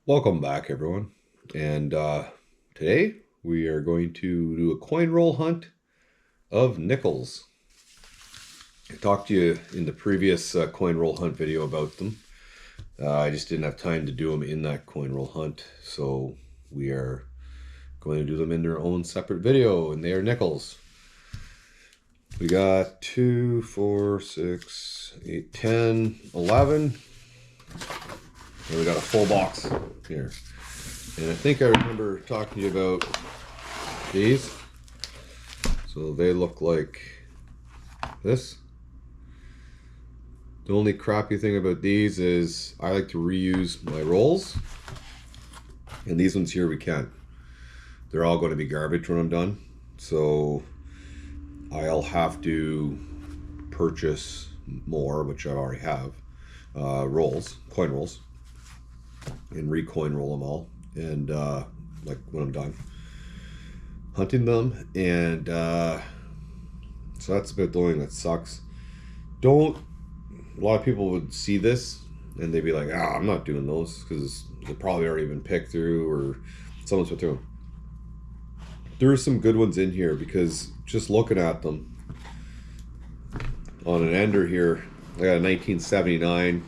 Welcome back, everyone. And today we are going to do a coin roll hunt of nickels. I talked to you in the previous coin roll hunt video about them. I just didn't have time to do them in that coin roll hunt, so we are going to do them in their own separate video, and they are nickels. We got 2, 4, 6, 8, 10, 11. And we got a full box here. And I think I remember talking to you about these. So they look like this. The only crappy thing about these is I like to reuse my rolls. And these ones here we can't. They're all going to be garbage when I'm done. So I'll have to purchase more, which I already have, rolls, coin rolls, and recoin roll them all, and like when I'm done hunting them. And so that's about the only thing that sucks. A lot of people would see this and they'd be like, I'm not doing those, because they've probably already been picked through or someone's put through them. There are some good ones in here, because just looking at them on an ender here, I got a 1979.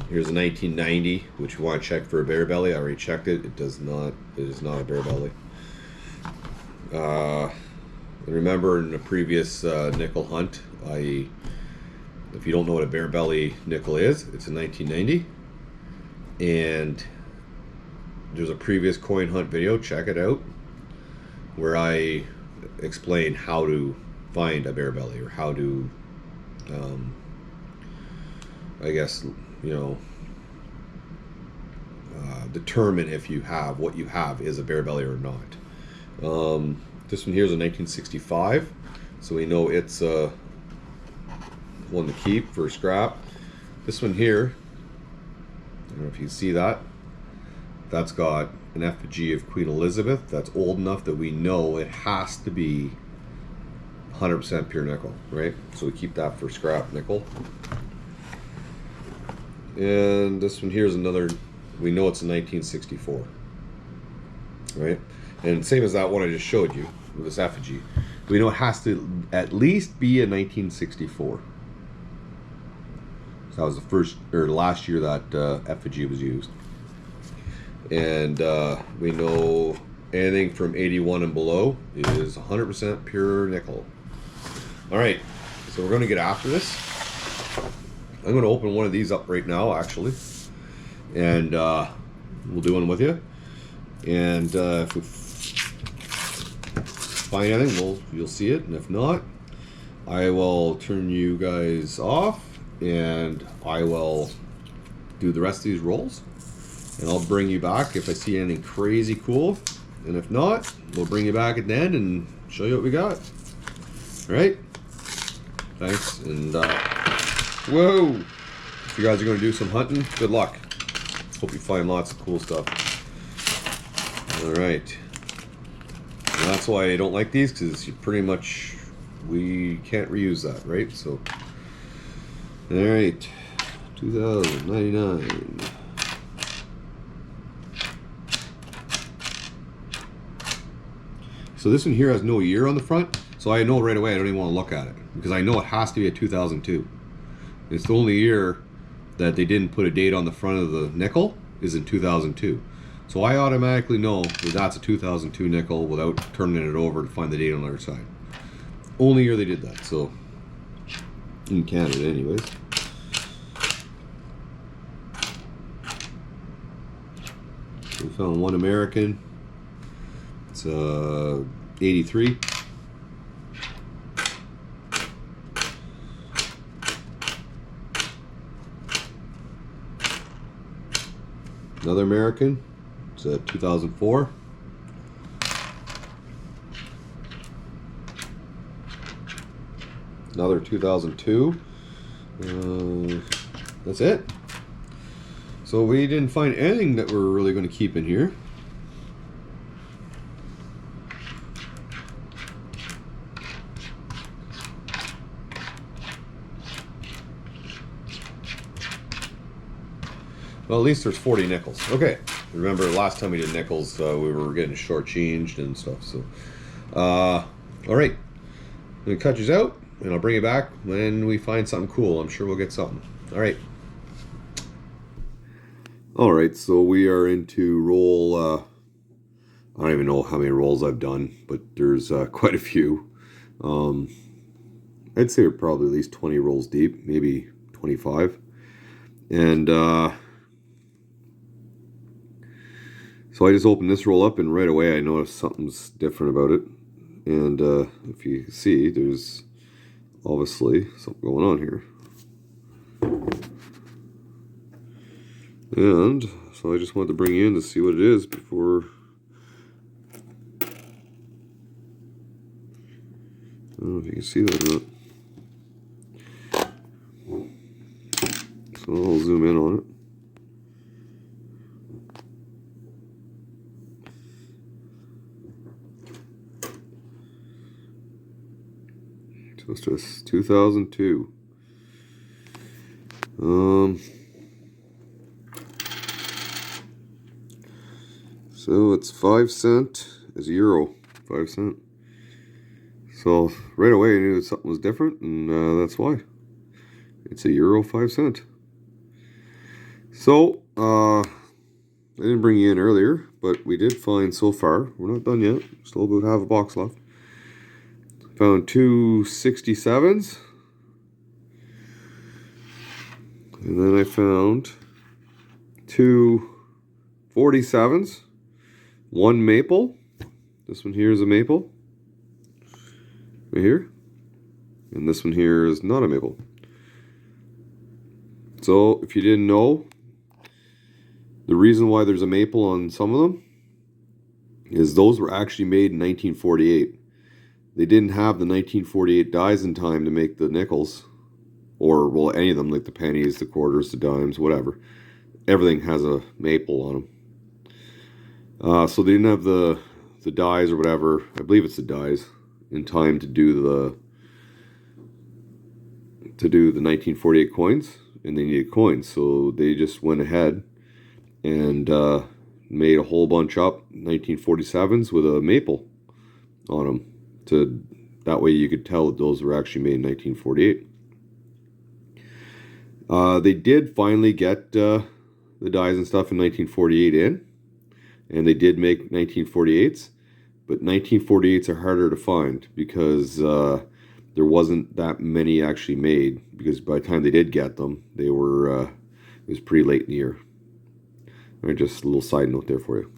Here's a 1990, which you want to check for a bear belly. I already checked it. It does not. It is not a bear belly. Remember in the previous nickel hunt, if you don't know what a bear belly nickel is, it's a 1990. And there's a previous coin hunt video, check it out, where I explain how to find a bear belly, or how to, I guess, determine if what you have is a bear belly or not. This one here is a 1965, so we know it's one to keep for scrap. This one here, I don't know if you see that, that's got an effigy of Queen Elizabeth. That's old enough that we know it has to be 100% pure nickel, right? So we keep that for scrap nickel. And this one here is another, we know it's a 1964, right? And same as that one I just showed you with this effigy, we know it has to at least be a 1964. So that was the first or last year that effigy was used. And we know anything from 81 and below is 100% pure nickel. All right, so we're going to get after this. I'm going to open one of these up right now, actually, and we'll do one with you. And if we find anything, you'll see it, and if not, I will turn you guys off, and I will do the rest of these rolls, and I'll bring you back if I see anything crazy cool, and if not, we'll bring you back at the end and show you what we got. All right? Thanks, and whoa! If you guys are going to do some hunting, good luck. Hope you find lots of cool stuff. All right. And that's why I don't like these, because pretty much we can't reuse that, right? So, all right, 2099. So this one here has no year on the front, so I know right away I don't even want to look at it, because I know it has to be a 2002. It's the only year that they didn't put a date on the front of the nickel is in 2002. So I automatically know that that's a 2002 nickel without turning it over to find the date on the other side. Only year they did that, so in Canada anyways. So we found one American. It's 83. Another American. It's 2004. Another 2002. That's it. So we didn't find anything that we're really going to keep in here. Well, at least there's 40 nickels. Okay. Remember last time we did nickels, we were getting shortchanged and stuff. So, all right. I'm going to cut yours out, and I'll bring it back when we find something cool. I'm sure we'll get something. All right. All right, so we are into roll, I don't even know how many rolls I've done, but there's quite a few. I'd say we're probably at least 20 rolls deep, maybe 25. And so I just opened this roll up, and right away I noticed something's different about it. And if you see, there's obviously something going on here. And so I just wanted to bring you in to see what it is before. I don't know if you can see that or not. So I'll zoom in on it. So it's just 2002. So it's 5 cent is a euro, 5 cent. So right away I knew something was different, and that's why. It's a euro, 5 cent. So I didn't bring you in earlier, but we did find so far. We're not done yet. Still about half a box left. Found two 67s. And then I found two 47s. One maple. This one here is a maple. Right here. And this one here is not a maple. So if you didn't know, the reason why there's a maple on some of them is those were actually made in 1948. They didn't have the 1948 dies in time to make the nickels. Or, well, any of them, like the pennies, the quarters, the dimes, whatever. Everything has a maple on them. So they didn't have the dies or whatever. I believe it's the dies in time to do the 1948 coins, and they needed coins, so they just went ahead and made a whole bunch up 1947s with a maple on them. That way you could tell that those were actually made in 1948. They did finally get the dies and stuff in 1948 in. And they did make 1948s, but 1948s are harder to find because there wasn't that many actually made, because by the time they did get them, they were it was pretty late in the year. All right, just a little side note there for you.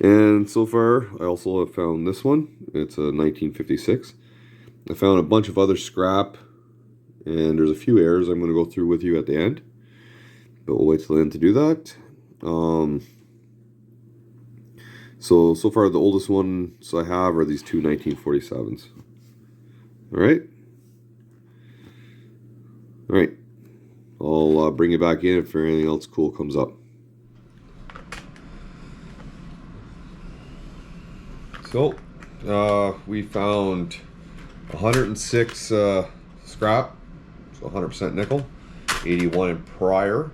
And so far, I also have found this one. It's a 1956. I found a bunch of other scrap, and there's a few errors I'm going to go through with you at the end, but we'll wait till the end to do that. So far the oldest ones I have are these two 1947s. Alright? Alright. I'll bring you back in if anything else cool comes up. So, we found 106 scrap, so 100% nickel, 81 in prior.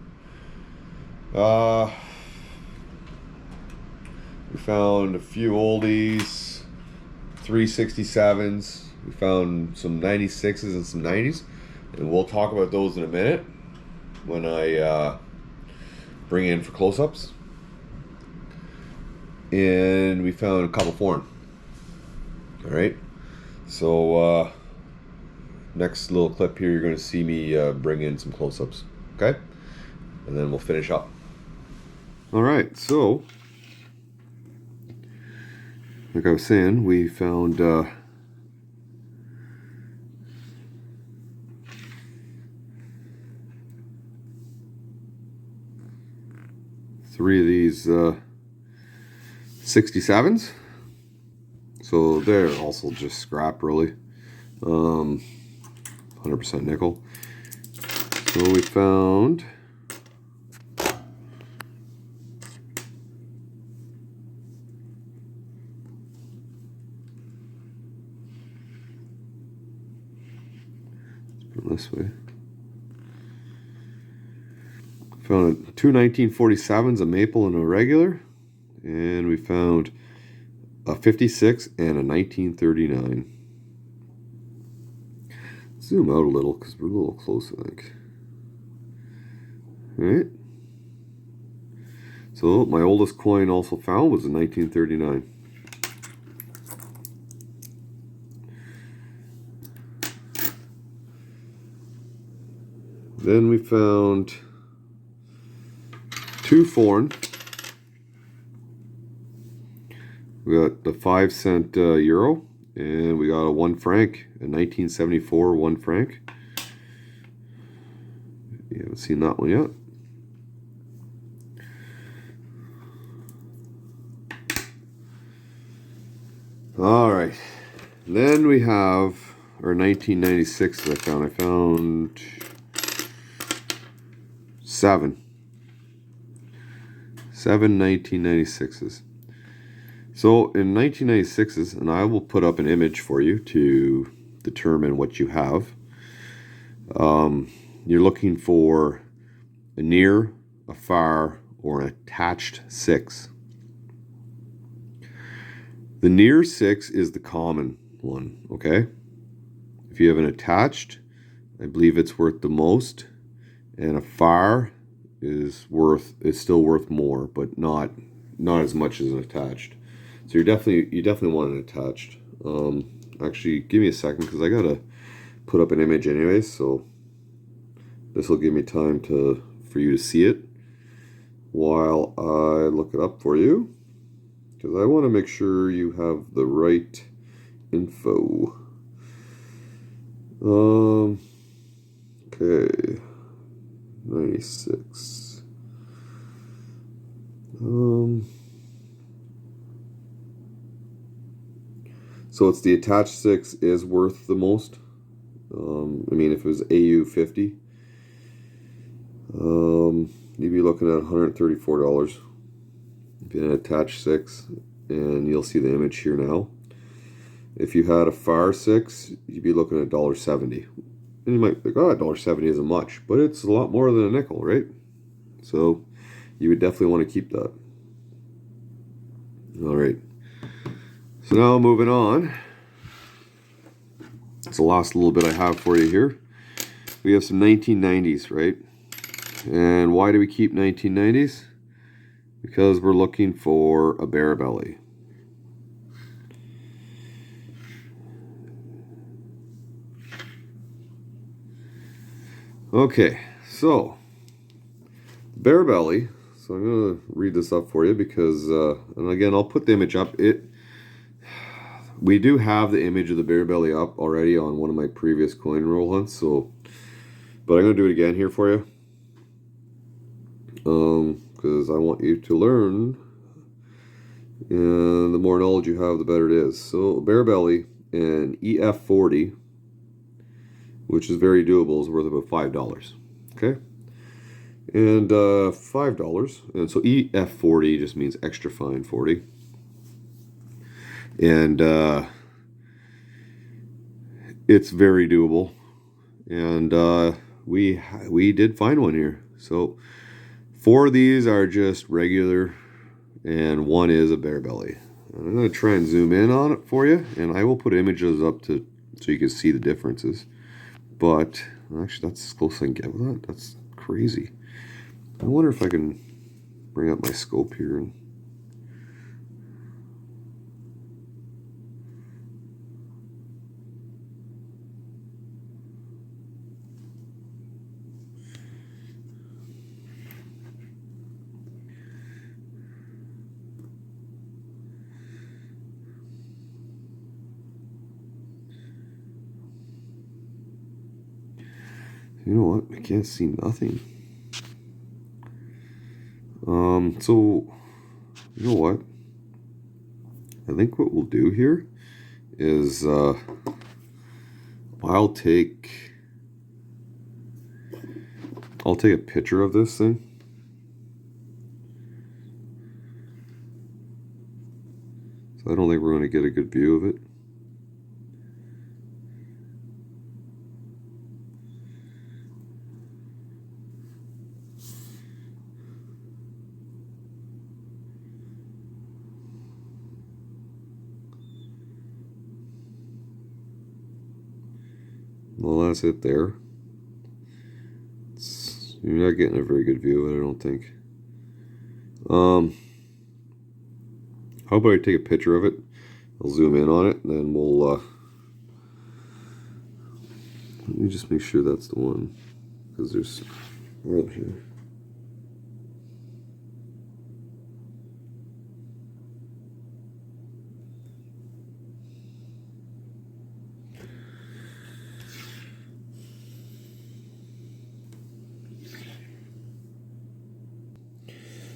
We found a few oldies, 367s. We found some 96s and some 90s. And we'll talk about those in a minute when I bring in for close-ups. And we found a couple foreign. Alright. So, next little clip here, you're going to see me bring in some close-ups. Okay? And then we'll finish up. Alright, so like I was saying, we found three of these 67s. So they're also just scrap, really. 100% nickel. So we found this way. Found two 1947s, a maple and a regular. And we found a 56 and a 1939. Zoom out a little because we're a little close, I think. All right. So my oldest coin also found was a 1939. Then we found two foreign. We got the 5 cent euro, and we got a 1 franc, a 1974 1 franc. You haven't seen that one yet. All right, then we have our 1996 that I found. I found 7 1996s. So in 1996s, and I will put up an image for you to determine what you have. You're looking for a near, a far, or an attached 6. The near 6 is the common one, okay? If you have an attached, I believe it's worth the most, and a far is still worth more, but not as much as an attached. So you definitely want an attached. Actually, give me a second because I gotta put up an image anyway, so this will give me time for you to see it while I look it up for you, because I want to make sure you have the right info. Okay, 96. So it's the attached 6 is worth the most. I mean, if it was AU 50, you'd be looking at $134 if you had an attached 6, and you'll see the image here now. If you had a far 6, you'd be looking at $1.70. And you might think, oh, $1.70 isn't much, but it's a lot more than a nickel, right? So you would definitely want to keep that. All right. So now moving on. It's the last little bit I have for you here. We have some 1990s, right? And why do we keep 1990s? Because we're looking for a bare belly. Okay, so bare belly. So I'm going to read this up for you because, and again, I'll put the image up. We do have the image of the bare belly up already on one of my previous coin roll hunts. So, but I'm going to do it again here for you, because I want you to learn, and the more knowledge you have, the better it is. So bare belly and EF40, which is very doable, is worth about $5. Okay. And $5. And so EF40 just means extra fine 40. And it's very doable. And we did find one here. So 4 of these are just regular, and 1 is a bare belly. I'm going to try and zoom in on it for you, and I will put images up so you can see the differences. But actually, that's as close as I can get with that. That's crazy. I wonder if I can bring up my scope here. You know what? I can't see nothing. So, you know what? I think what we'll do here is I'll take a picture of this thing. So I don't think we're going to get a good view of it. that's it there. You're not getting a very good view of it, I don't think. How about I take a picture of it? I'll zoom in on it, and then we'll let me just make sure that's the one, because there's right here.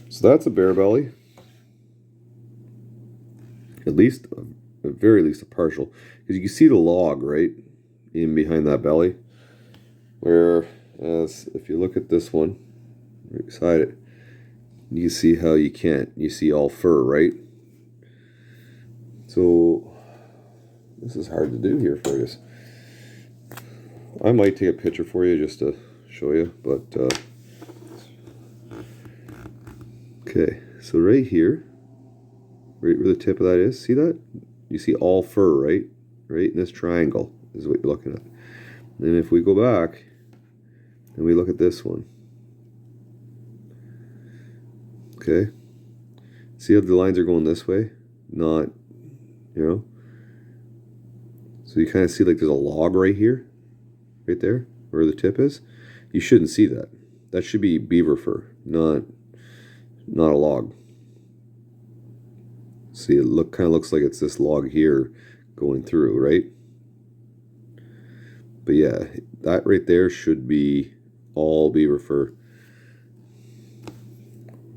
So that's a bare belly. At least, at very least, a partial. Because you can see the log, right? In behind that belly. Whereas, if you look at this one, right beside it, you see how you can't. You see all fur, right? So, this is hard to do here for you. I might take a picture for you just to show you, but... okay, so right here, right where the tip of that is, see that? You see all fur, right? Right in this triangle is what you're looking at. And if we go back and we look at this one, okay, see how the lines are going this way? Not, you know? So you kind of see like there's a log right here, right there, where the tip is. You shouldn't see that. That should be beaver fur, not a log. See, it kind of looks like it's this log here going through, right? But yeah, that right there should be all beaver fur.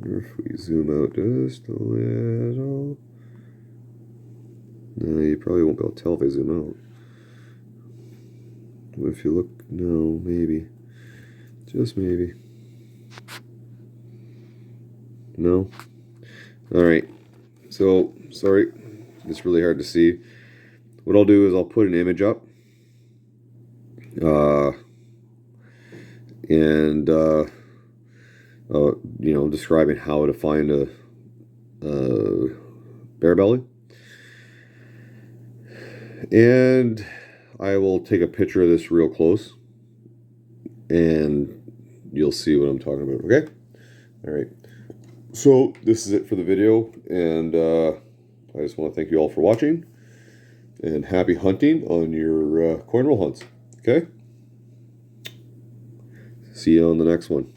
If we zoom out just a little, no, you probably won't be able to tell if I zoom out. But if you look, no, maybe, just maybe. No. All right. So, sorry. It's really hard to see. What I'll do is I'll put an image up. And you know, describing how to find a bare belly. And I will take a picture of this real close. And you'll see what I'm talking about, okay? All right. So this is it for the video, and I just want to thank you all for watching, and happy hunting on your cornrow hunts. Okay? See you on the next one.